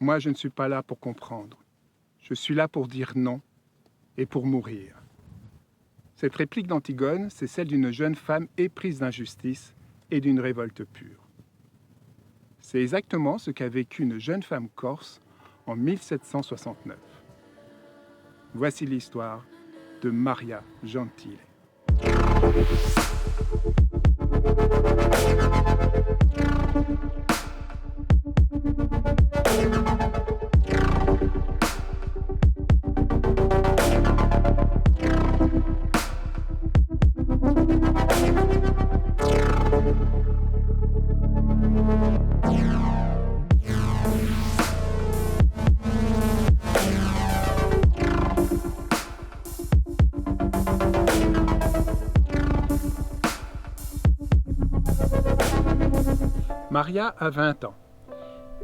Moi, je ne suis pas là pour comprendre. Je suis là pour dire non et pour mourir. Cette réplique d'Antigone, c'est celle d'une jeune femme éprise d'injustice et d'une révolte pure. C'est exactement ce qu'a vécu une jeune femme corse en 1769. Voici l'histoire de Maria Gentile. Maria a 20 ans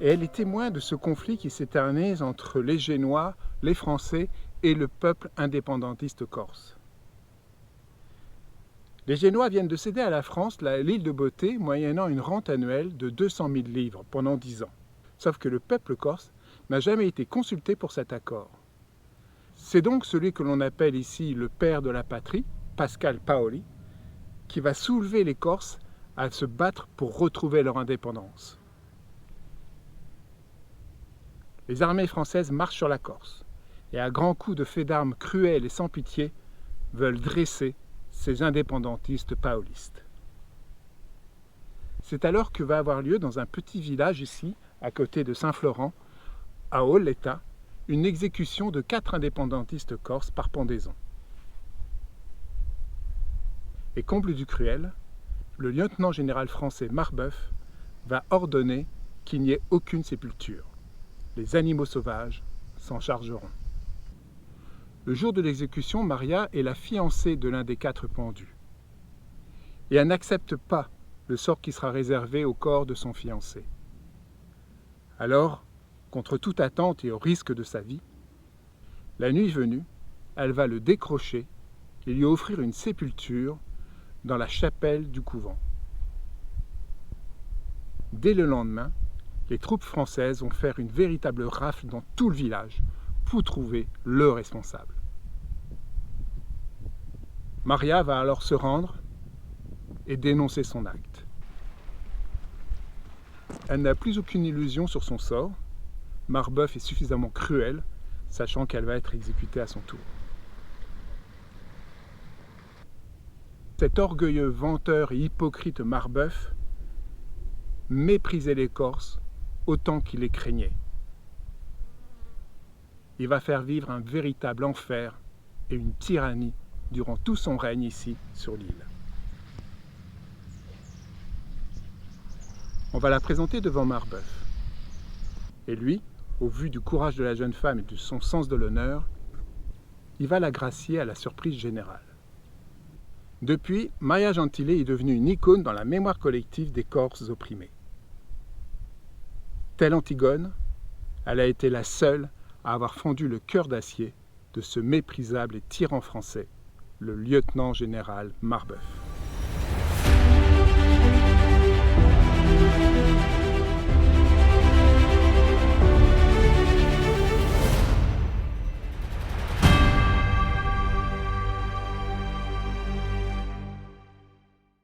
et elle est témoin de ce conflit qui s'éternise entre les Génois, les Français et le peuple indépendantiste corse. Les Génois viennent de céder à la France l'île de Beauté moyennant une rente annuelle de 200 000 livres pendant 10 ans. Sauf que le peuple corse n'a jamais été consulté pour cet accord. C'est donc celui que l'on appelle ici le père de la patrie, Pascal Paoli, qui va soulever les Corses à se battre pour retrouver leur indépendance. Les armées françaises marchent sur la Corse et à grands coups de faits d'armes cruels et sans pitié veulent dresser ces indépendantistes paolistes. C'est alors que va avoir lieu dans un petit village ici, à côté de Saint-Florent, à Olletta, une exécution de 4 indépendantistes corses par pendaison. Et comble du cruel, le lieutenant général français Marbeuf va ordonner qu'il n'y ait aucune sépulture. Les animaux sauvages s'en chargeront. Le jour de l'exécution, Maria est la fiancée de l'un des 4 pendus. Et elle n'accepte pas le sort qui sera réservé au corps de son fiancé. Alors, contre toute attente et au risque de sa vie, la nuit venue, elle va le décrocher et lui offrir une sépulture dans la chapelle du couvent. Dès le lendemain, les troupes françaises vont faire une véritable rafle dans tout le village pour trouver le responsable. Maria va alors se rendre et dénoncer son acte. Elle n'a plus aucune illusion sur son sort. Marbeuf est suffisamment cruel, sachant qu'elle va être exécutée à son tour. Cet orgueilleux venteur et hypocrite Marbeuf méprisait les Corses autant qu'il les craignait. Il va faire vivre un véritable enfer et une tyrannie durant tout son règne ici sur l'île. On va la présenter devant Marbeuf. Et lui, au vu du courage de la jeune femme et de son sens de l'honneur, il va la gracier à la surprise générale. Depuis, Maria Gentile est devenue une icône dans la mémoire collective des Corses opprimés. Telle Antigone, elle a été la seule à avoir fendu le cœur d'acier de ce méprisable et tyran français, le lieutenant général Marbeuf.